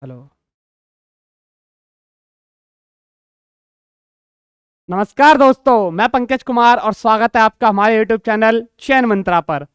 Hello. नमस्कार दोस्तों, मैं पंकज कुमार और स्वागत है आपका हमारे यूट्यूब चैनल चयन मंत्रा पर।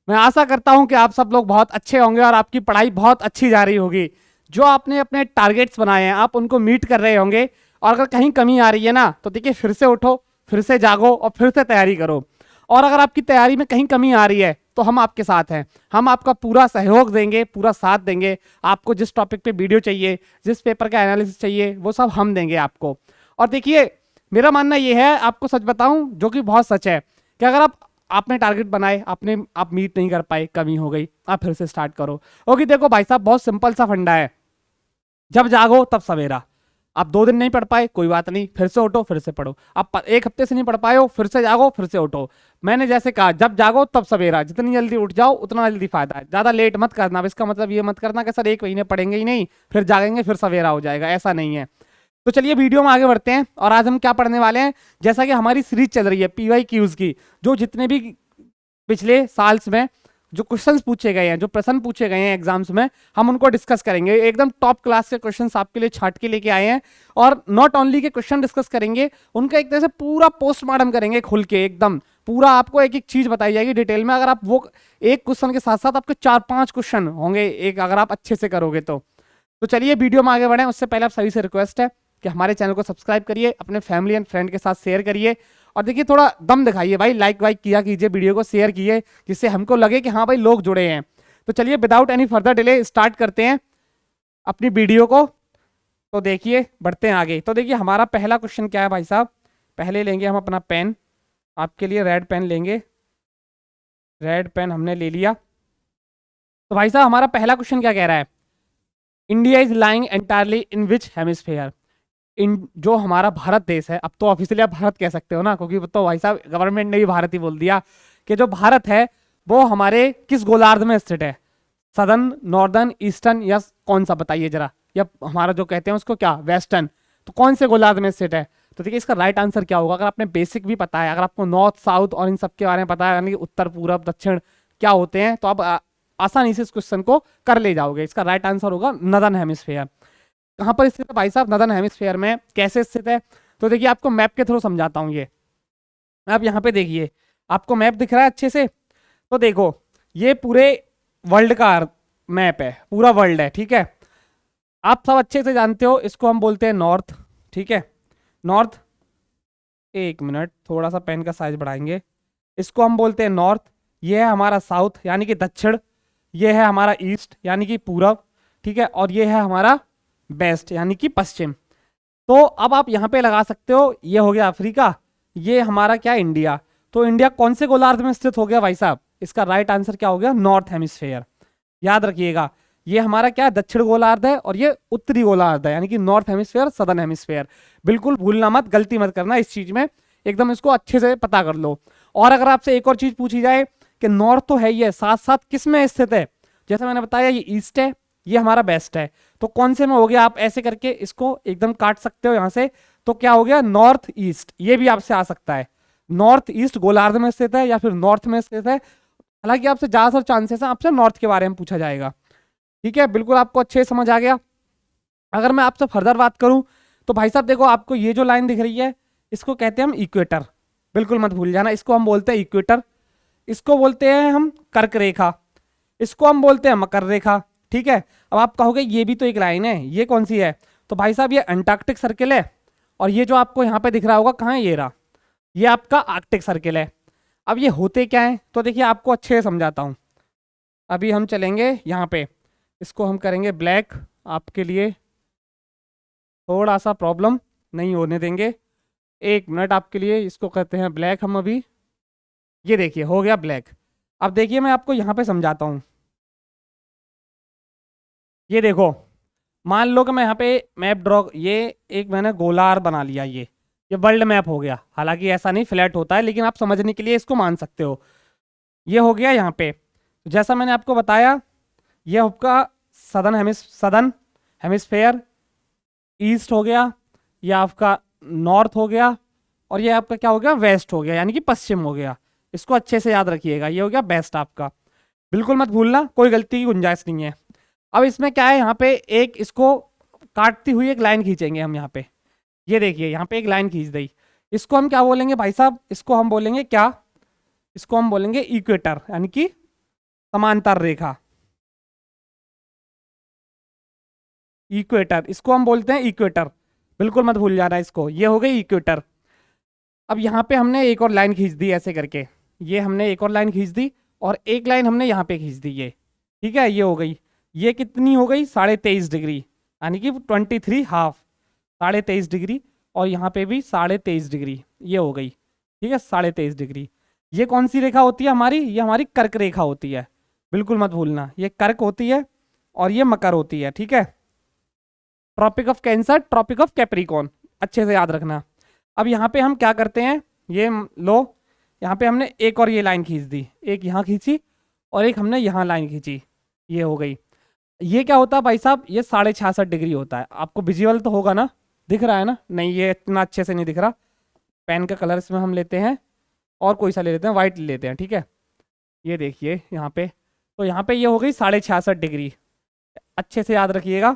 मैं आशा करता हूं कि आप सब लोग बहुत अच्छे होंगे और आपकी पढ़ाई बहुत अच्छी जा रही होगी। जो आपने अपने टारगेट्स बनाए हैं आप उनको मीट कर रहे होंगे। और अगर कहीं कमी आ रही है ना तो देखिए, फिर से उठो, फिर से जागो और फिर से तैयारी करो। और अगर आपकी तैयारी में कहीं कमी आ रही है तो हम आपके साथ हैं। हम आपका पूरा सहयोग देंगे, पूरा साथ देंगे। आपको जिस टॉपिक पे वीडियो चाहिए, जिस पेपर का एनालिसिस चाहिए, वो सब हम देंगे आपको। और देखिए, मेरा मानना ये है, आपको सच बताऊं जो कि बहुत सच है, कि अगर आपने टारगेट बनाए, आप मीट नहीं कर पाए, कमी हो गई, आप फिर से स्टार्ट करो। ओके, देखो भाई साहब, बहुत सिंपल सा फंडा है। जब जागो तब सवेरा। आप 2 दिन नहीं पढ़ पाए, कोई बात नहीं, फिर से उठो, फिर से पढ़ो। आप 1 हफ्ते से नहीं पढ़ पाए हो, फिर से जागो, फिर से उठो। मैंने जैसे कहा, जब जागो तब सवेरा। जितनी जल्दी उठ जाओ उतना जल्दी फायदा है। ज्यादा लेट मत करना। अब इसका मतलब ये मत करना कि सर 1 महीने पढ़ेंगे ही नहीं, फिर जागेंगे, फिर सवेरा हो जाएगा। ऐसा नहीं है। तो चलिए वीडियो में आगे बढ़ते हैं। और आज हम क्या पढ़ने वाले हैं, जैसा कि हमारी सीरीज चल रही है PYQs की, जो जितने भी पिछले साल्स में जो क्वेश्चंस पूछे गए हैं, जो प्रश्न पूछे गए हैं एग्जाम्स में, हम उनको डिस्कस करेंगे। एकदम टॉप क्लास के क्वेश्चंस आपके लिए छाट के लेके आए हैं। और नॉट ओनली के क्वेश्चन डिस्कस करेंगे, उनका एक तरह से पूरा पोस्टमार्टम करेंगे खुल के। एकदम पूरा आपको एक एक चीज बताई जाएगी डिटेल में। अगर आप वो एक क्वेश्चन के साथ साथ आपके 4-5 क्वेश्चन होंगे एक, अगर आप अच्छे से करोगे तो चलिए वीडियो में आगे बढ़े। उससे पहले आप सभी से रिक्वेस्ट है कि हमारे चैनल को सब्सक्राइब करिए, अपने फैमिली एंड फ्रेंड के साथ शेयर करिए। और देखिए, थोड़ा दम दिखाइए भाई, लाइक वाइक किया कीजिए, वीडियो को शेयर कीजिए, जिससे हमको लगे कि हाँ भाई लोग जुड़े हैं। तो चलिए without any further delay start करते हैं अपनी वीडियो को। तो देखिए, बढ़ते हैं आगे। तो देखिए, हमारा पहला क्वेश्चन क्या है भाई साहब। पहले लेंगे हम अपना पेन, आपके लिए रेड पेन लेंगे। रेड पेन हमने ले लिया। तो भाई साहब, हमारा पहला क्वेश्चन क्या कह रहा है, India is lying entirely in which hemisphere. इन जो हमारा भारत देश है, अब तो ऑफिशियली आप भारत कह सकते हो ना, क्योंकि तो भाई साहब गवर्नमेंट ने भी भारत ही बोल दिया, कि जो भारत है वो हमारे किस गोलार्ध में स्थित है। सदर्न, नॉर्दर्न, ईस्टर्न, या कौन सा बताइए जरा। या हमारा जो कहते हैं उसको क्या, वेस्टर्न। तो कौन से गोलार्ध में स्थित है। तो देखिए, इसका राइट आंसर क्या होगा। अगर आपने बेसिक भी पता है, अगर आपको नॉर्थ साउथ और इन सब के बारे में पता है, यानी कि उत्तर पूरब दक्षिण क्या होते हैं, तो आप आसानी से इस क्वेश्चन को कर ले जाओगे। इसका राइट आंसर होगा नदर्न हेमिस्फेयर। कहां पर स्थित है भाई साहब, नदर्न हेमिस्फेयर में। कैसे स्थित है, तो देखिए आपको मैप के थ्रू समझाता हूं ये। आप यहाँ पे देखिए, आपको मैप दिख रहा है अच्छे से। तो देखो, ये पूरे वर्ल्ड का मैप है, पूरा वर्ल्ड है, ठीक है। आप सब अच्छे से जानते हो, इसको हम बोलते हैं नॉर्थ, ठीक है। नॉर्थ, 1 मिनट, थोड़ा सा पेन का साइज बढ़ाएंगे। इसको हम बोलते हैं नॉर्थ। ये है हमारा साउथ यानी कि दक्षिण। ये है हमारा ईस्ट यानी कि पूरब, ठीक है। और ये है हमारा वेस्ट यानी कि पश्चिम। तो अब आप यहां पे लगा सकते हो, ये हो गया अफ्रीका, ये हमारा क्या, इंडिया। तो इंडिया कौन से गोलार्ध में स्थित हो गया भाई साहब, इसका राइट आंसर क्या हो गया, नॉर्थ हेमिस्फेयर। याद रखिएगा, ये हमारा क्या, दक्षिण गोलार्ध है और ये उत्तरी गोलार्ध है, यानी कि नॉर्थ हेमिस्फेयर, सदर्न हेमिस्फेयर। बिल्कुल भूलना मत, गलती मत करना इस चीज में, एकदम इसको अच्छे से पता कर लो। और अगर आपसे एक और चीज पूछी जाए कि नॉर्थ तो है ही है, साथ साथ किस में स्थित है, जैसे मैंने बताया ये ईस्ट है, ये हमारा वेस्ट है, तो कौन से में हो गया। आप ऐसे करके इसको एकदम काट सकते हो यहां से। तो क्या हो गया, नॉर्थ ईस्ट। ये भी आपसे आ सकता है, नॉर्थ ईस्ट गोलार्ध में स्थित है या फिर नॉर्थ में स्थित है। हालांकि आपसे ज्यादातर चांसेस है आपसे नॉर्थ के बारे में पूछा जाएगा, ठीक है। बिल्कुल आपको अच्छे से समझ आ गया। अगर मैं आपसे फर्दर बात करूं तो भाई साहब देखो, आपको ये जो लाइन दिख रही है इसको कहते हैं हम इक्वेटर। बिल्कुल मत भूल जाना, इसको हम बोलते हैं इक्वेटर। इसको बोलते हैं हम कर्क रेखा। इसको हम बोलते हैं मकर रेखा, ठीक है। अब आप कहोगे ये भी तो एक लाइन है, ये कौन सी है। तो भाई साहब ये अंटार्कटिक सर्किल है। और ये जो आपको यहाँ पे दिख रहा होगा, कहाँ है, ये रहा, ये आपका आर्कटिक सर्किल है। अब ये होते क्या है, तो देखिए आपको अच्छे से समझाता हूँ। अभी हम चलेंगे यहाँ पे, इसको हम करेंगे ब्लैक, आपके लिए थोड़ा सा प्रॉब्लम नहीं होने देंगे। 1 मिनट, आपके लिए इसको करते हैं ब्लैक हम अभी। ये देखिए हो गया ब्लैक। अब देखिए मैं आपको यहाँ पे समझाता हूँ। ये देखो, मान लो कि मैं यहाँ पे मैप ड्रॉ, ये एक मैंने गोलार्ध बना लिया, ये वर्ल्ड मैप हो गया। हालांकि ऐसा नहीं फ्लैट होता है, लेकिन आप समझने के लिए इसको मान सकते हो। ये हो गया यहाँ पे, जैसा मैंने आपको बताया, ये आपका सदर्न हेमिस्फेयर, ईस्ट हो गया, ये आपका नॉर्थ हो गया, और ये आपका क्या हो गया, वेस्ट हो गया, यानी कि पश्चिम हो गया। इसको अच्छे से याद रखिएगा, ये हो गया वेस्ट आपका। बिल्कुल मत भूलना, कोई गलती की गुंजाइश नहीं है। अब इसमें क्या है, यहाँ पे एक इसको काटती हुई एक लाइन खींचेंगे हम यहाँ पे। ये देखिए यहाँ पे एक लाइन खींच दी। इसको हम क्या बोलेंगे भाई साहब, इसको हम बोलेंगे क्या, इसको हम बोलेंगे इक्वेटर, यानी कि समांतर रेखा। इक्वेटर, इसको हम बोलते हैं इक्वेटर, बिल्कुल मत भूल जाना इसको। ये हो गई इक्वेटर। अब यहाँ पे हमने एक और लाइन खींच दी ऐसे करके, ये हमने एक और लाइन खींच दी और एक लाइन हमने यहाँ पे खींच दी ये, ठीक है। ये हो गई, ये कितनी हो गई, 23.5 डिग्री, यानी कि 23.5, 23.5 डिग्री। और यहाँ पे भी 23.5 डिग्री, ये हो गई, ठीक है, 23.5 डिग्री। ये कौन सी रेखा होती है हमारी, ये हमारी कर्क रेखा होती है, बिल्कुल मत भूलना, ये कर्क होती है और ये मकर होती है, ठीक है। Tropic of cancer, tropic of capricorn, अच्छे से याद रखना। अब यहाँ पे हम क्या करते हैं, ये लो, यहाँ पे हमने एक और ये लाइन खींच दी, एक यहाँ खींची और एक हमने यहाँ लाइन खींची, ये हो गई। ये क्या होता है भाई साहब, ये 66.5 डिग्री होता है। आपको विजुअल तो होगा ना, दिख रहा है ना, नहीं ये इतना अच्छे से नहीं दिख रहा। पेन का कलर इसमें हम लेते हैं और कोई सा ले लेते हैं, वाइट ले लेते हैं, ठीक है। ये देखिए यहाँ पे, तो यहाँ पे ये हो गई 66.5 डिग्री, अच्छे से याद रखिएगा,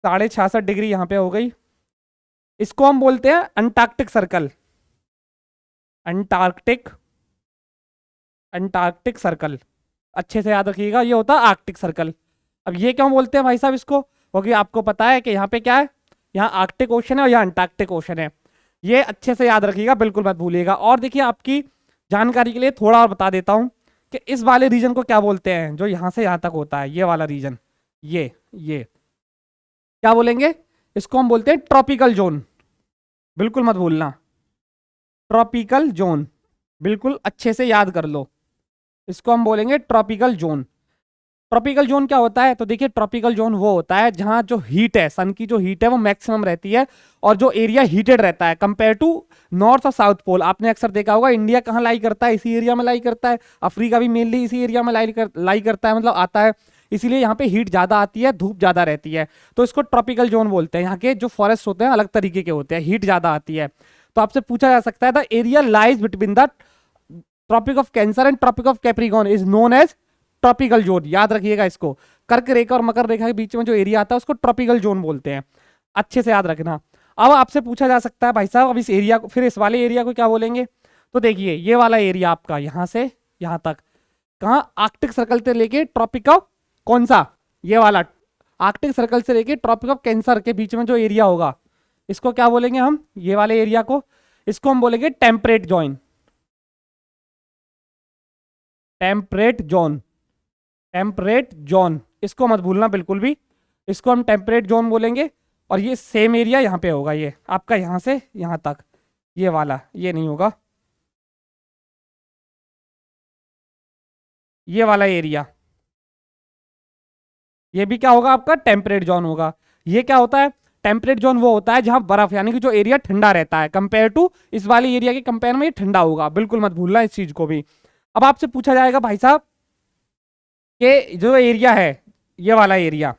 66.5 डिग्री यहाँ पे हो गई। इसको हम बोलते हैं Antarctic circle, Antarctic, Antarctic circle, अच्छे से याद रखिएगा, ये होता है आर्कटिक सर्कल। अब ये क्यों बोलते हैं भाई साहब इसको, क्योंकि आपको पता है कि यहाँ पे क्या है, यहाँ आर्कटिक ओशन है और यहाँ अंटार्कटिक ओशन है। ये अच्छे से याद रखिएगा, बिल्कुल मत भूलिएगा। और देखिए आपकी जानकारी के लिए थोड़ा और बता देता हूँ कि इस वाले रीजन को क्या बोलते हैं, जो यहाँ से यहाँ तक होता है, ये वाला रीजन, ये क्या बोलेंगे, इसको हम बोलते हैं ट्रॉपिकल जोन, बिल्कुल मत भूलना, ट्रॉपिकल जोन, बिल्कुल अच्छे से याद कर लो, इसको हम बोलेंगे ट्रॉपिकल जोन। ट्रॉपिकल जोन क्या होता है, तो देखिए ट्रॉपिकल जोन वो होता है जहां जो हीट है, सन की जो हीट है वो मैक्सिमम रहती है और जो एरिया हीटेड रहता है कंपेयर टू नॉर्थ और साउथ पोल। आपने अक्सर देखा होगा इंडिया कहाँ लाई करता है, इसी एरिया में लाई करता है, अफ्रीका भी मेनली इसी एरिया में लाई करता है, मतलब आता है, इसीलिए यहाँ पे हीट ज्यादा आती है, धूप ज्यादा रहती है, तो इसको ट्रॉपिकल जोन बोलते हैं। यहाँ के जो फॉरेस्ट होते हैं अलग तरीके के होते हैं, हीट ज्यादा आती है। तो आपसे पूछा जा सकता है the area lies between the tropic of cancer and tropic of capricorn is known as tropical zone, याद रखिएगा इसको। कर्क रेखा और मकर रेखा के बीच में जो एरिया आता है उसको ट्रॉपिकल जोन बोलते हैं, अच्छे से याद रखना। अब आपसे पूछा जा सकता है भाई साहब अब इस एरिया को, फिर इस वाले एरिया को क्या बोलेंगे, तो देखिए ये वाला एरिया आपका यहाँ से यहाँ तक, कहाँ, आर्कटिक सर्कल से लेके ट्रॉपिक ऑफ, कौन सा, ये वाला, आर्कटिक सर्कल से लेके ट्रॉपिक ऑफ कैंसर के बीच में जो एरिया होगा इसको क्या बोलेंगे हम, ये वाले एरिया को, इसको हम बोलेंगे temperate zone, temperate zone, temperate zone, इसको मत भूलना बिल्कुल भी, इसको हम टेम्परेट जोन बोलेंगे। और ये सेम एरिया यहाँ पे होगा, ये आपका यहाँ से यहाँ तक, ये वाला, ये नहीं होगा, ये वाला एरिया, ये भी क्या होगा आपका टेम्परेट जोन होगा। ये क्या होता है, टेम्परेट जोन वो होता है जहां बर्फ, यानी कि जो एरिया ठंडा रहता है, कंपेयर टू इस वाले एरिया के कंपेयर में ये ठंडा होगा, बिल्कुल मत भूलना इस चीज को भी। अब आपसे पूछा जाएगा भाई साहब कि जो एरिया है, ये वाला एरिया,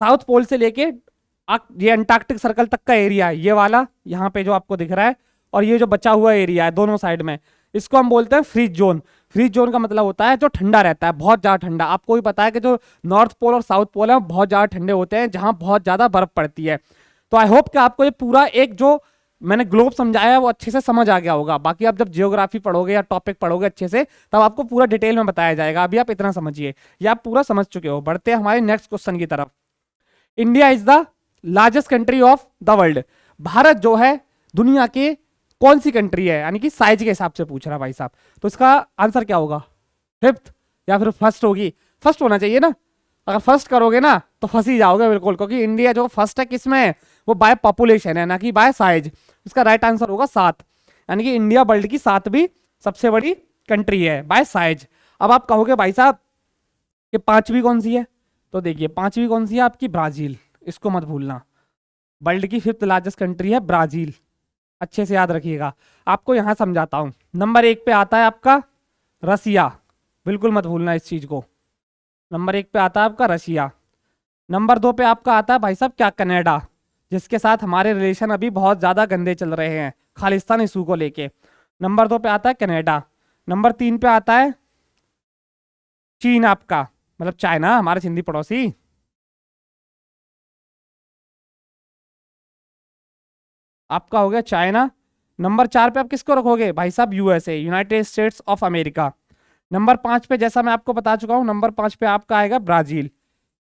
साउथ पोल से लेके ये अंटार्कटिक सर्कल तक का एरिया है, ये वाला यहाँ पे जो आपको दिख रहा है, और ये जो बचा हुआ एरिया है दोनों साइड में, इसको हम बोलते हैं फ्रीज जोन। फ्रीज जोन का मतलब होता है जो ठंडा रहता है, बहुत ज्यादा ठंडा। आपको भी पता है कि जो नॉर्थ पोल और साउथ पोल है वो बहुत ज्यादा ठंडे होते हैं, जहां बहुत ज्यादा बर्फ पड़ती है। तो आई होप कि आपको ये पूरा एक जो मैंने ग्लोब समझाया है वो अच्छे से समझ आ गया होगा। बाकी आप जब जियोग्राफी पढ़ोगे या टॉपिक पढ़ोगे अच्छे से, तब आपको पूरा डिटेल में बताया जाएगा। अभी आप इतना समझिए, ये आप पूरा समझ चुके हो। बढ़ते हैं हमारे नेक्स्ट क्वेश्चन की तरफ। India is the largest country of the world. Bharat जो है दुनिया के कौन सी कंट्री है, यानी कि साइज के हिसाब से पूछ रहा भाई साहब, तो इसका आंसर क्या होगा, फिफ्थ या फिर फर्स्ट होगी, फर्स्ट होना चाहिए ना। अगर फर्स्ट करोगे ना तो फंस ही जाओगे बिल्कुल, क्योंकि इंडिया जो फर्स्ट है किसमें है, वो बाय पॉपुलेशन है ना कि बाय साइज। इसका राइट आंसर होगा 7, यानी कि इंडिया वर्ल्ड की 7वीं सबसे बड़ी कंट्री है बाय साइज। अब आप कहोगे भाई साहब कि 5वीं कौन सी है, तो देखिए 5वीं कौन सी है आपकी, ब्राजील, इसको मत भूलना। वर्ल्ड की 5th लार्जेस्ट कंट्री है ब्राजील, अच्छे से याद रखिएगा। आपको यहां समझाता हूं। नंबर 1 पे आता है आपका रसिया, बिल्कुल मत भूलना इस चीज को। नंबर 1 पे आता है आपका रशिया। नंबर 2 पे आपका आता है भाई साहब क्या, कनाडा, जिसके साथ हमारे रिलेशन अभी बहुत ज्यादा गंदे चल रहे हैं खालिस्तान इशू को लेके। नंबर 2 पे आता है कनाडा। नंबर 3 पे आता है चीन आपका, मतलब चाइना, हमारे सिंधी पड़ोसी। आपका हो गया चाइना। नंबर 4 पे आप किसको रखोगे भाई साहब? USA, United states of America. Number 5 पे जैसा मैं आपको बता चुका हूं, नंबर 5 पे आपका आएगा ब्राजील।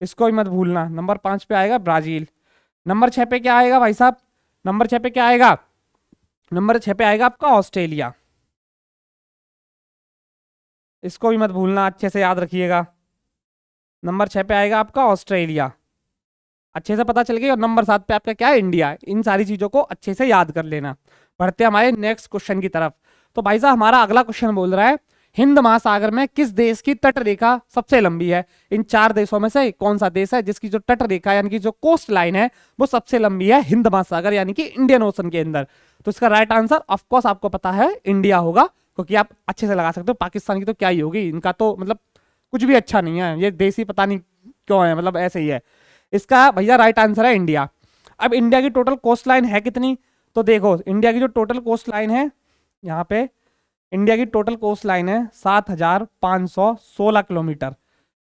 इसको भी मत भूलना, नंबर 5 पे आएगा ब्राजील। नंबर 6 पे क्या आएगा भाई साहब? नंबर 6 पे क्या आएगा? नंबर 6 पे आएगा आपका ऑस्ट्रेलिया। इसको भी मत भूलना, अच्छे से याद रखिएगा। नंबर 6 पे आएगा आपका ऑस्ट्रेलिया। अच्छे से पता चल गई। और नंबर 7 पे आपका क्या है? इंडिया। इन सारी चीजों को अच्छे से याद कर लेना। बढ़ते हैं हमारे नेक्स्ट क्वेश्चन की तरफ। तो भाई साहब हमारा अगला क्वेश्चन बोल रहा है, हिंद महासागर में किस देश की तट रेखा सबसे लंबी है? इन 4 देशों में से कौन सा देश है जिसकी जो तट रेखा यानी कि जो कोस्ट लाइन है वो सबसे लंबी है हिंद महासागर यानी कि इंडियन ओशन के अंदर? तो इसका राइट आंसर ऑफकोर्स आपको पता है, इंडिया होगा। क्योंकि आप अच्छे से लगा सकते हो, पाकिस्तान की तो क्या ही होगी, इनका तो मतलब कुछ भी अच्छा नहीं है, ये देश ही पता नहीं क्यों है, मतलब ऐसे ही है। इसका भैया राइट आंसर है इंडिया। अब इंडिया की टोटल कोस्ट लाइन है कितनी? तो देखो इंडिया की जो टोटल कोस्ट लाइन है, यहाँ पे इंडिया की टोटल कोस्ट लाइन है 7,516 किलोमीटर।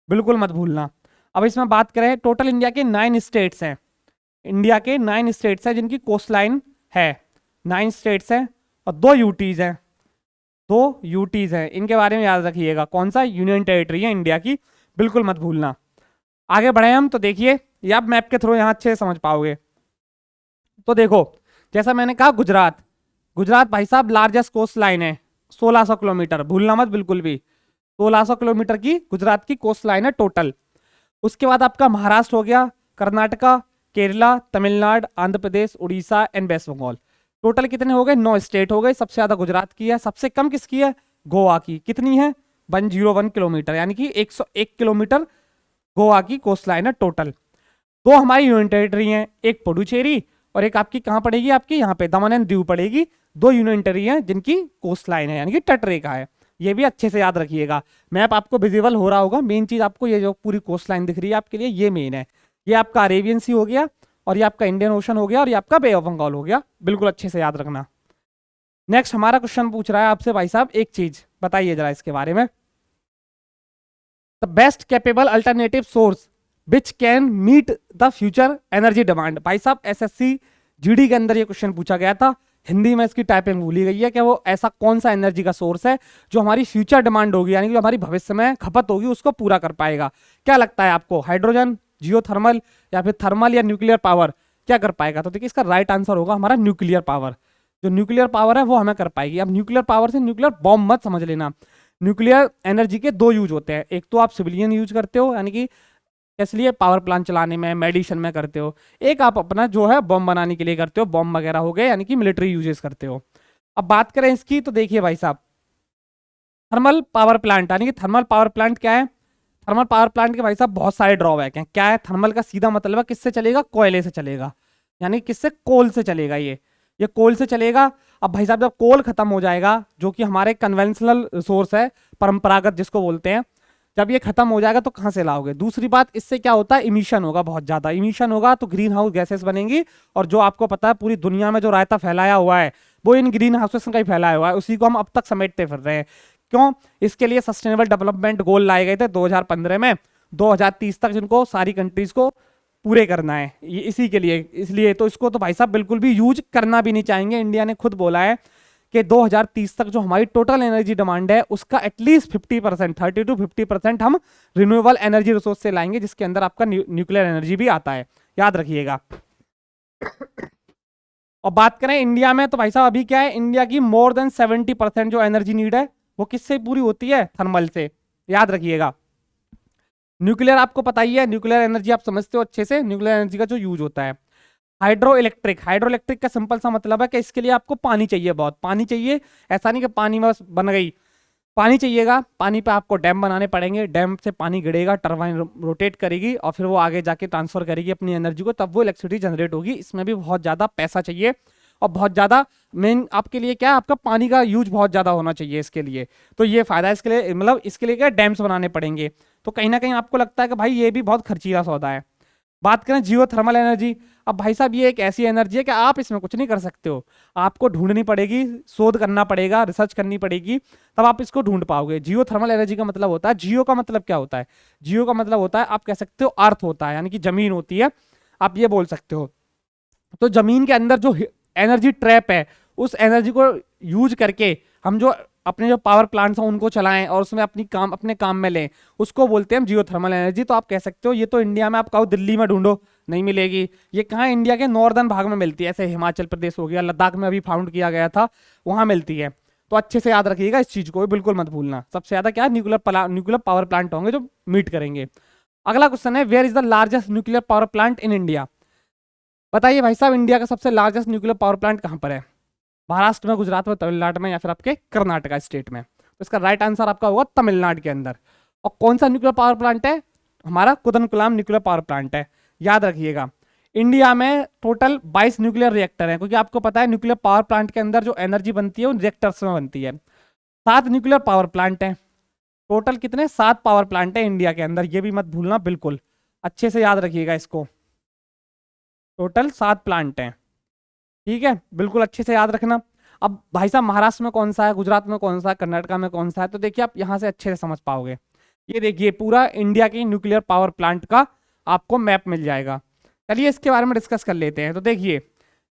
बिल्कुल मत भूलना। अब इसमें बात करें, टोटल इंडिया के 9 स्टेट्स हैं। इंडिया के 9 स्टेट्स हैं जिनकी कोस्ट लाइन है। 9 स्टेट्स हैं और 2 यूटीज हैं। 2 यूटीज हैं, इनके बारे में याद रखिएगा। कौन सा? यूनियन टेरिटरी है इंडिया की, बिल्कुल मत भूलना। आगे बढ़े हम, तो देखिए ये आप मैप के थ्रू यहाँ अच्छे से समझ पाओगे। तो देखो जैसा मैंने कहा, गुजरात। गुजरात भाई साहब लार्जेस्ट कोस्ट लाइन है, 1600 किलोमीटर, भूलना मत बिल्कुल भी। 1600 किलोमीटर की गुजरात की कोस्ट लाइन है टोटल। उसके बाद आपका महाराष्ट्र हो गया, Karnataka, Kerala, Tamil Nadu, Andhra Pradesh, Orissa and West Bengal. Total कितने हो गए? 9 स्टेट हो गए। सबसे ज्यादा गुजरात की है, सबसे कम किसकी है? गोवा की। कितनी है? 101 किलोमीटर, यानी कि 101 किलोमीटर गोवा की कोस्ट लाइन है टोटल। 2 हमारी यूनियन टेरिटरी हैं, एक पुडुचेरी और एक आपकी कहाँ पड़ेगी? आपकी यहाँ पे दमन एंड दीव पड़ेगी। 2 यूनियन टेरिटरी हैं जिनकी कोस्ट लाइन है यानी कि तट रेखा है। ये भी अच्छे से याद रखिएगा। मैप आपको विजिबल हो रहा होगा। मेन चीज आपको ये जो पूरी कोस्ट लाइन दिख रही है आपके लिए, ये मेन है। ये आपका अरेबियन सी हो गया, और ये आपका इंडियन ओशन हो गया, और ये आपका बे ऑफ बंगाल हो गया। बिल्कुल अच्छे से याद रखना। नेक्स्ट हमारा क्वेश्चन पूछ रहा है आपसे भाई साहब, एक चीज बताइए जरा इसके बारे में। The best capable alternative source which can meet the future energy demand. भाई साहब एसएससी जीडी के अंदर ये क्वेश्चन पूछा गया था। हिंदी में इसकी टाइपिंग भूली गई है कि वो ऐसा कौन सा एनर्जी का सोर्स है जो हमारी फ्यूचर डिमांड होगी, यानी कि जो हमारी भविष्य में खपत होगी उसको पूरा कर पाएगा। क्या लगता है आपको? हाइड्रोजन, जियोथर्मल, या फिर थर्मल, या न्यूक्लियर पावर? क्या कर पाएगा? तो देखिए इसका राइट आंसर होगा हमारा न्यूक्लियर पावर। जो न्यूक्लियर पावर है वो हमें कर पाएगी। अब न्यूक्लियर पावर से न्यूक्लियर बॉम्ब मत समझ लेना। न्यूक्लियर एनर्जी के 2 यूज होते हैं। एक तो आप सिविलियन यूज करते हो, यानी कि इसलिए पावर प्लांट चलाने में, मेडिसिन में करते हो। एक आप अपना जो है बॉम्ब बनाने के लिए करते हो, बॉम्ब वगैरह हो गए, यानी कि मिलिट्री यूजेस करते हो। अब बात करें इसकी, तो देखिए भाई साहब थर्मल पावर प्लांट, यानी कि थर्मल पावर प्लांट क्या है? थर्मल पावर प्लांट के भाई साहब बहुत सारे ड्रॉबैक हैं। क्या है? थर्मल का सीधा मतलब है किससे चलेगा? कोयले से चलेगा, यानी किससे? कोल से चलेगा। ये कोल से चलेगा। अब भाई साहब जब कोल खत्म हो जाएगा, जो कि हमारे कन्वेंशनल सोर्स है, परंपरागत जिसको बोलते हैं, जब ये खत्म हो जाएगा तो कहां से लाओगे? दूसरी बात, इससे क्या होता है? इमिशन होगा, बहुत ज्यादा इमिशन होगा, तो ग्रीन हाउस गैसेस बनेंगी। और जो आपको पता है पूरी दुनिया में जो रायता फैलाया हुआ है वो इन ग्रीन हाउसेस का ही फैलाया हुआ है, उसी को हम अब तक समेटते फिर रहे हैं। क्यों? इसके लिए सस्टेनेबल डेवलपमेंट गोल लाए गए थे 2015 में, 2030 तक जिनको सारी कंट्रीज को पूरे करना है, ये इसी के लिए। इसलिए तो इसको तो भाई साहब बिल्कुल भी यूज करना भी नहीं चाहेंगे। इंडिया ने खुद बोला है कि 2030 तक जो हमारी टोटल एनर्जी डिमांड है उसका एटलीस्ट 50%, 30 to 50% हम रिन्यूएबल एनर्जी रिसोर्स से लाएंगे, जिसके अंदर आपका न्यूक्लियर एनर्जी भी आता है। याद रखिएगा। और बात करें इंडिया में, तो भाई साहब अभी क्या है? इंडिया की मोर देन 70% जो एनर्जी नीड है वो किससे पूरी होती है? थर्मल से। याद रखिएगा। न्यूक्लियर आपको पता ही है, न्यूक्लियर एनर्जी आप समझते हो अच्छे से, न्यूक्लियर एनर्जी का जो यूज होता है। हाइड्रो इलेक्ट्रिक, हाइड्रो इलेक्ट्रिक का सिंपल सा मतलब है कि इसके लिए आपको पानी चाहिए, बहुत पानी चाहिए। ऐसा नहीं कि पानी में बस बन गई, पानी चाहिएगा। पानी पे आपको डैम बनाने पड़ेंगे, डैम से पानी गिरेगा, टरबाइन रोटेट करेगी और फिर वो आगे जाके ट्रांसफर करेगी अपनी एनर्जी को, तब वो इलेक्ट्रिसिटी जनरेट होगी। इसमें भी बहुत ज़्यादा पैसा चाहिए और बहुत ज़्यादा मेन आपके लिए क्या है? आपका पानी का यूज बहुत ज़्यादा होना चाहिए इसके लिए। तो ये फायदा है इसके लिए, मतलब इसके लिए क्या? डैम्स बनाने पड़ेंगे। तो कहीं ना कहीं आपको लगता है कि भाई ये भी बहुत खर्चीला सौदा है। बात करें जियो थर्मल एनर्जी, अब भाई साहब ये एक ऐसी एनर्जी है कि आप इसमें कुछ नहीं कर सकते हो, आपको ढूंढनी पड़ेगी, शोध करना पड़ेगा, रिसर्च करनी पड़ेगी, तब आप इसको ढूंढ पाओगे। जियो थर्मल एनर्जी का मतलब होता है, जियो का मतलब क्या होता है, जियो का मतलब होता है आप कह सकते हो अर्थ होता है, यानी कि जमीन होती है, आप ये बोल सकते हो। तो जमीन के अंदर जो एनर्जी ट्रैप है, उस एनर्जी को यूज करके हम जो अपने जो पावर प्लांट्स हैं उनको चलाएं और उसमें अपने काम में लें, उसको बोलते हैं हम जियो थर्मल एनर्जी। तो आप कह सकते हो ये तो इंडिया में, आप कहो दिल्ली में ढूंढो नहीं मिलेगी, ये कहाँ इंडिया के नॉर्दर्न भाग में मिलती है, ऐसे हिमाचल प्रदेश हो गया, लद्दाख में अभी फाउंड किया गया था, वहां मिलती है। तो अच्छे से याद रखिएगा इस चीज को, बिल्कुल मत भूलना। सबसे ज्यादा क्या न्यूक्लियर पावर प्लांट होंगे जो मीट करेंगे। अगला क्वेश्चन है, where is the largest nuclear power plant in India. बताइए भाई साहब, इंडिया का सबसे लार्जेस्ट न्यूक्लियर पावर प्लांट कहाँ पर है? महाराष्ट्र में, गुजरात में, तमिलनाडु में, या फिर आपके कर्नाटका स्टेट में? तो इसका राइट आंसर आपका होगा तमिलनाडु के अंदर। और कौन सा न्यूक्लियर पावर प्लांट है? हमारा कुदनकुलाम न्यूक्लियर पावर प्लांट है, याद रखिएगा। इंडिया में टोटल 22 न्यूक्लियर रिएक्टर हैं, क्योंकि आपको पता है न्यूक्लियर पावर प्लांट के अंदर जो एनर्जी बनती है वो रिएक्टर्स में बनती है। 7 न्यूक्लियर पावर प्लांट हैं टोटल, कितने? 7 पावर प्लांट है इंडिया के अंदर, ये भी मत भूलना, बिल्कुल अच्छे से याद रखिएगा इसको। टोटल 7 प्लांट हैं, ठीक है, बिल्कुल अच्छे से याद रखना। अब भाई साहब महाराष्ट्र में कौन सा है, गुजरात में कौन सा है, कर्नाटका में कौन सा है, तो देखिए आप यहाँ से अच्छे से समझ पाओगे। ये देखिए पूरा इंडिया की न्यूक्लियर पावर प्लांट का आपको मैप मिल जाएगा। चलिए इसके बारे में डिस्कस कर लेते हैं। तो देखिए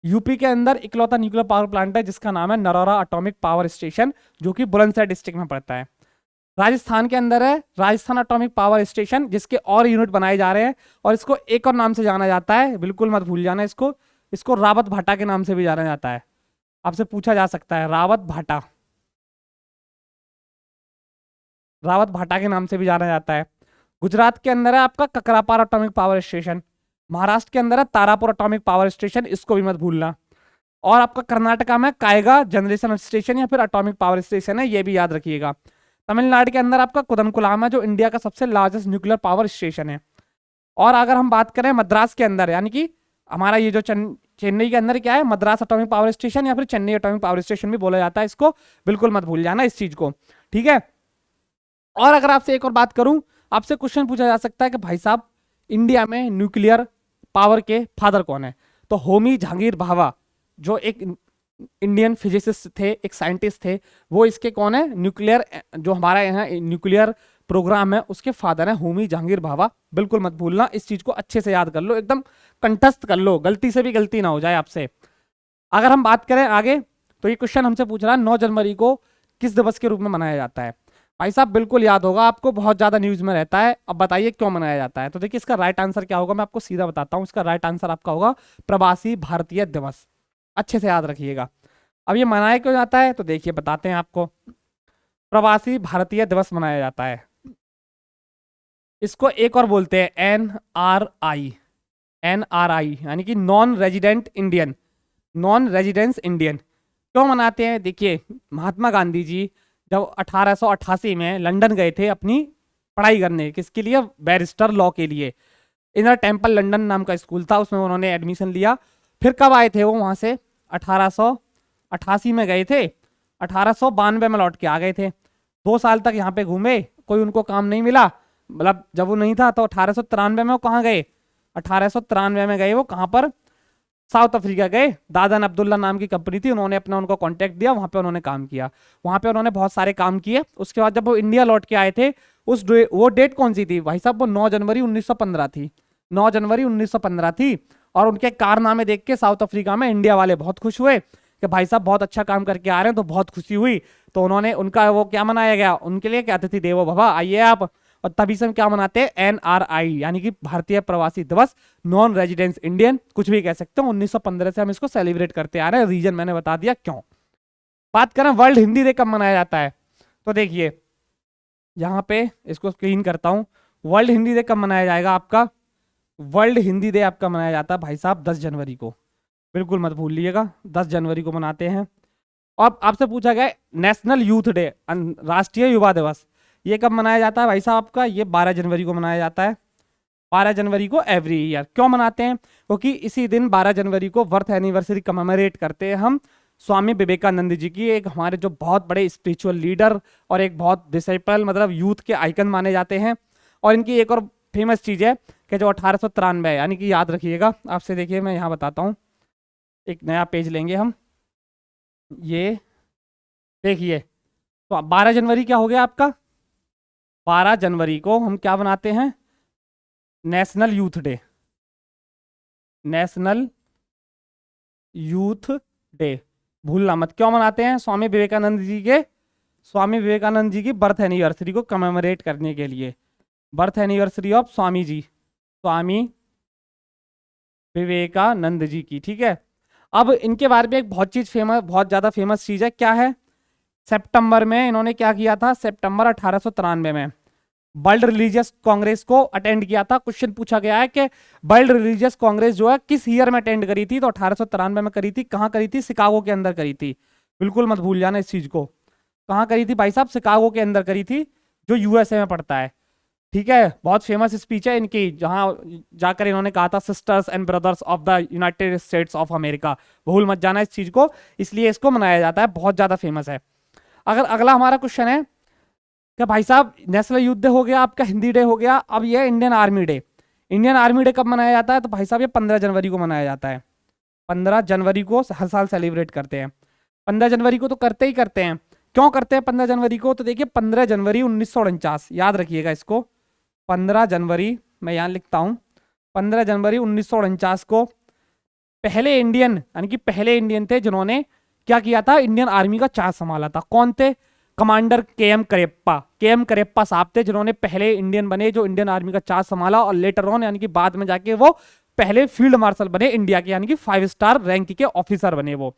यूपी के अंदर इकलौता न्यूक्लियर पावर प्लांट है जिसका नाम है नरौरा एटॉमिक पावर स्टेशन, जो कि बुलंदशहर डिस्ट्रिक्ट में पड़ता है। राजस्थान के अंदर है राजस्थान एटॉमिक पावर स्टेशन, जिसके और यूनिट बनाए जा रहे हैं, और इसको एक और नाम से जाना जाता है, बिल्कुल मत भूल जाना इसको, इसको रावत भाटा के नाम से भी जाना जाता है। आपसे पूछा जा सकता है, रावत भाटा, रावत भाटा के नाम से भी जाना जाता है। गुजरात के अंदर है आपका Kakrapar atomic power station. Maharashtra के अंदर है तारापुर एटॉमिक पावर स्टेशन, इसको भी मत भूलना। और आपका कर्नाटका में कायगा जनरेशन स्टेशन या फिर एटॉमिक पावर स्टेशन है, ये भी याद रखिएगा। तमिलनाडु के अंदर आपका कुदनकुलाम है, जो इंडिया का सबसे लार्जेस्ट न्यूक्लियर पावर स्टेशन है। और अगर हम बात करें मद्रास के अंदर, यानी कि हमारा ये जो चेन्नई के अंदर क्या है, मद्रास एटॉमिक पावर स्टेशन या फिर चेन्नई एटॉमिक पावर स्टेशन भी बोला जाता है इसको, बिल्कुल मत भूल जाना इस चीज को, ठीक है। और अगर आपसे एक और बात करूं, आपसे क्वेश्चन पूछा जा सकता है कि भाई साहब इंडिया में न्यूक्लियर पावर के फादर कौन है? तो होमी जहांगीर भाभा, जो एक इंडियन फिजिसिस्ट थे, एक साइंटिस्ट थे, वो इसके कौन है? न्यूक्लियर, जो हमारा यहाँ न्यूक्लियर प्रोग्राम है उसके फादर हैं होमी जहांगीर भाभा, बिल्कुल मत भूलना इस चीज को, अच्छे से याद कर लो, एकदम कंठस्थ कर लो, गलती से भी गलती ना हो जाए आपसे। अगर हम बात करें आगे, तो ये क्वेश्चन हमसे पूछ रहा है 9 जनवरी को किस दिवस के रूप में मनाया जाता है? भाई साहब बिल्कुल याद होगा आपको, बहुत ज्यादा न्यूज में रहता है। अब बताइए क्यों मनाया जाता है? तो देखिए इसका राइट आंसर क्या होगा, मैं आपको सीधा बताता हूँ। इसका राइट आंसर आपका होगा प्रवासी भारतीय दिवस, अच्छे से याद रखिएगा। अब ये मनाया क्यों जाता है, तो देखिए बताते हैं आपको। प्रवासी भारतीय दिवस मनाया जाता है, इसको एक और बोलते हैं NRI, NRI यानी कि non resident Indian, non residence Indian. क्यों मनाते हैं? देखिए महात्मा गांधी जी जब 1888 में लंदन गए थे अपनी पढ़ाई करने, किसके लिए? बैरिस्टर लॉ के लिए। इनर टेम्पल लंदन नाम का स्कूल था, उसमें उन्होंने एडमिशन लिया। फिर कब आए थे वो वहां से? 1888 में गए थे, 1892 में लौट के आ गए थे। 2 साल तक यहाँ पे घूमे, कोई उनको काम नहीं मिला, मतलब जब वो नहीं था तो 1893 में वो कहाँ गए? 1893 में गए वो कहाँ पर? साउथ अफ्रीका गए। दादन अब्दुल्ला नाम की कंपनी थी, उन्होंने अपना उनको कांटेक्ट दिया, वहां पे उन्होंने काम किया, वहां पे उन्होंने बहुत सारे काम किए। उसके बाद जब वो इंडिया लौट के आए थे, वो डेट कौन सी थी भाई साहब? वो 9 जनवरी 1915 थी, 9 जनवरी 1915 थी। और उनके कारनामे देख के साउथ अफ्रीका में इंडिया वाले बहुत खुश हुए कि भाई साहब बहुत अच्छा काम करके आ रहे हैं, तो बहुत खुशी हुई। तो उन्होंने उनका वो क्या मनाया गया, उनके लिए क्या अतिथि देवो भव, आइए आप। और तभी से हम क्या मनाते हैं? NRI यानी कि भारतीय प्रवासी दिवस, नॉन रेजिडेंस इंडियन, कुछ भी कह सकते हो। 1915 से हम इसको सेलिब्रेट करते आ रहे हैं, रीजन मैंने बता दिया क्यों। बात करें वर्ल्ड हिंदी डे कब मनाया जाता है, तो देखिए यहाँ पे इसको स्क्रीन करता हूँ। वर्ल्ड हिंदी डे कब मनाया जाएगा आपका? वर्ल्ड हिंदी डे आपका मनाया जाता है भाई साहब 10 जनवरी को, बिल्कुल मत भूलिएगा, 10 जनवरी को मनाते हैं। और आपसे पूछा गया नेशनल यूथ डे, राष्ट्रीय युवा दिवस, ये कब मनाया जाता है भाई साहब आपका? ये 12 जनवरी को मनाया जाता है, 12 जनवरी को एवरी ईयर। क्यों मनाते हैं? क्योंकि इसी दिन 12 जनवरी को बर्थ एनिवर्सरी कमेमोरेट करते हैं हम स्वामी विवेकानंद जी की, एक हमारे जो बहुत बड़े स्पिरिचुअल लीडर और एक बहुत डिसाइपल, मतलब यूथ के आइकन माने जाते हैं। और इनकी एक और फेमस चीज़ है कि कि जो 1893 है, यानी कि याद रखिएगा आपसे। देखिए मैं यहाँ बताता हूँ, एक नया पेज लेंगे हम। ये देखिए, तो 12 जनवरी क्या हो गया आपका, 12 जनवरी को हम क्या बनाते हैं, national youth day. National youth day भूलना मत। क्यों मनाते हैं, स्वामी विवेकानंद जी की बर्थ एनिवर्सरी को कमेमोरेट करने के लिए। Birth anniversary of Swami Vivekananda ji की, ठीक है। अब इनके बारे में एक बहुत ज्यादा फेमस चीज है, क्या है, सितंबर में इन्होंने क्या किया था, सितंबर 1893 में वर्ल्ड रिलीजियस कांग्रेस को अटेंड किया था। क्वेश्चन पूछा गया है कि वर्ल्ड रिलीजियस कांग्रेस जो है किस ईयर में अटेंड करी थी, तो 1893 में करी थी। कहां करी थी, शिकागो के अंदर करी थी। बिल्कुल मत भूल जाना इस चीज को। कहां करी थी भाई साहब, शिकागो के अंदर करी थी, जो यूएसए में पड़ता है, ठीक है। बहुत फेमस स्पीच है इनकी, जहां जाकर इन्होंने कहा था sisters and brothers of the United states of America. भूल मत जाना इस चीज को, इसलिए इसको मनाया जाता है, बहुत ज्यादा फेमस है। अगर अगला हमारा क्वेश्चन है कि भाई साहब नेशनल यूथ डे हो गया आपका, हिंदी डे हो गया, अब ये Indian army day. Indian army day कब मनाया जाता है, तो भाई साहब ये 15 जनवरी को मनाया जाता है। 15 जनवरी को हर साल सेलिब्रेट करते हैं। 15 जनवरी को तो करते ही करते हैं। क्यों करते हैं 15 जनवरी को, तो देखिए 15 जनवरी 1949, याद रखिएगा इसको। 15 जनवरी मैं यहाँ लिखता हूँ, 15 जनवरी 1949 को पहले इंडियन, यानी कि पहले इंडियन थे जिन्होंने क्या किया था, इंडियन आर्मी का चार्ज संभाला था। कौन थे, कमांडर के एम करेप्पा साहब थे, जिन्होंने पहले इंडियन बने जो इंडियन आर्मी का चार्ज संभाला, और लेटर ऑन यानी कि बाद में जाके वो पहले फील्ड मार्शल बने इंडिया के, यानी कि 5 स्टार रैंक के ऑफिसर बने वो।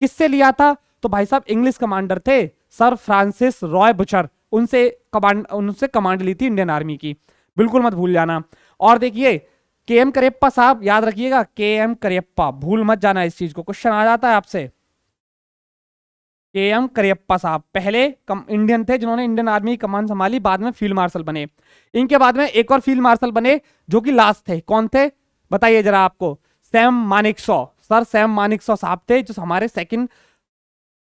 किससे लिया था, तो भाई साहब इंग्लिश कमांडर थे सर फ्रांसिस रॉय बुचर, उनसे कमांड ली थी इंडियन आर्मी की। बिल्कुल मत भूल जाना। और देखिए के एम करेप्पा साहब, याद रखिएगा के एम करेप्पा, भूल मत जाना इस चीज को, क्वेश्चन आ जाता है आपसे। के एम करियप्पा साहब पहले इंडियन थे जिन्होंने इंडियन आर्मी की कमान संभाली, बाद में फील्ड मार्शल बने। इनके बाद में एक और फील्ड मार्शल बने जो कि लास्ट थे, कौन थे बताइए जरा आपको, Sam Manekshaw. Sir Sam Manekshaw साहब थे जो हमारे सेकंड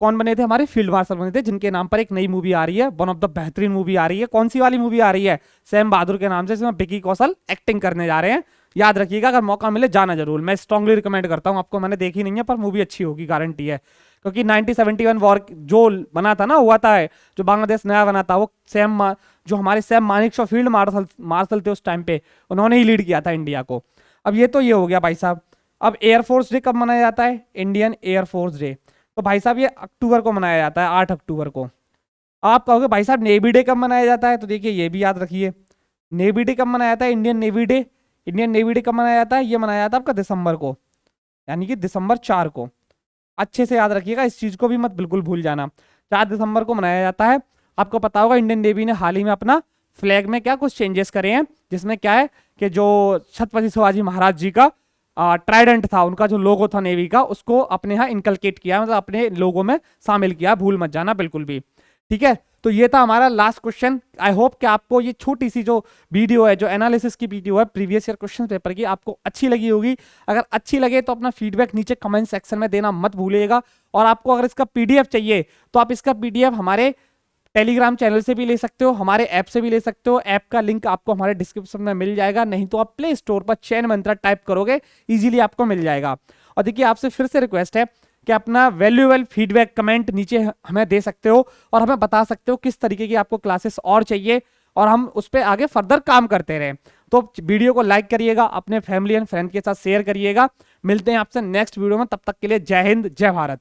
कौन बने थे, हमारे फील्ड मार्शल बने थे, जिनके नाम पर एक नई मूवी आ रही है, वन ऑफ द बेहतरीन मूवी आ रही है। कौन सी वाली मूवी आ रही है, सैम बहादुर के नाम से, जिसमें विकी कौशल एक्टिंग करने जा रहे हैं। याद रखिएगा, अगर मौका मिले जाना जरूर, मैं स्ट्रांगली रिकमेंड करता हूं आपको। मैंने देखी नहीं है पर मूवी अच्छी होगी, गारंटी है। क्योंकि 1971 वॉर जो बना था ना, हुआ था जो बांग्लादेश नया बना था, वो जो हमारे सैम मानेकशॉ फील्ड मार्शल थे उस टाइम पे, उन्होंने ही लीड किया था इंडिया को। अब ये तो ये हो गया भाई साहब। अब एयरफोर्स डे कब मनाया जाता है, इंडियन एयरफोर्स डे, तो भाई साहब ये अक्टूबर को मनाया जाता है, 8 अक्टूबर को। आप कहोगे भाई साहब नेवी डे कब मनाया जाता है, तो देखिए ये भी याद रखिए, नेवी डे कब मनाया जाता है, Indian navy day. Indian navy day कब मनाया जाता है, ये मनाया जाता है आपका दिसंबर को, यानी कि दिसंबर 4 को। अच्छे से याद रखिएगा, इस चीज को भी मत बिल्कुल भूल जाना, 4 दिसंबर को मनाया जाता है। आपको पता होगा इंडियन नेवी ने हाल ही में अपना फ्लैग में क्या कुछ चेंजेस करे हैं, जिसमें क्या है कि जो छत्रपति शिवाजी महाराज जी का ट्राइडेंट था, उनका जो लोगो था नेवी का, उसको अपने यहाँ इनकलकेट किया, मतलब अपने लोगो में शामिल किया। भूल मत जाना बिल्कुल भी, ठीक है। तो ये था हमारा लास्ट क्वेश्चन। आई होप कि आपको ये छोटी सी जो वीडियो है, जो एनालिसिस की वीडियो है प्रीवियस ईयर क्वेश्चन पेपर की, आपको अच्छी लगी होगी। अगर अच्छी लगे तो अपना फीडबैक नीचे कमेंट सेक्शन में देना मत भूलिएगा। और आपको अगर इसका पीडीएफ चाहिए तो आप इसका पीडीएफ हमारे टेलीग्राम चैनल से भी ले सकते हो, हमारे ऐप से भी ले सकते हो। ऐप का लिंक आपको हमारे डिस्क्रिप्शन में मिल जाएगा, नहीं तो आप प्ले स्टोर पर चयन मंत्रा टाइप करोगे, इजीली आपको मिल जाएगा। और देखिए आपसे फिर से रिक्वेस्ट है कि अपना वैल्यूएबल फीडबैक कमेंट नीचे हमें दे सकते हो, और हमें बता सकते हो किस तरीके की आपको क्लासेस और चाहिए, और हम उस पर आगे फर्दर काम करते रहें। तो वीडियो को लाइक करिएगा, अपने फैमिली एंड फ्रेंड के साथ शेयर करिएगा। मिलते हैं आपसे नेक्स्ट वीडियो में, तब तक के लिए जय हिंद जय भारत।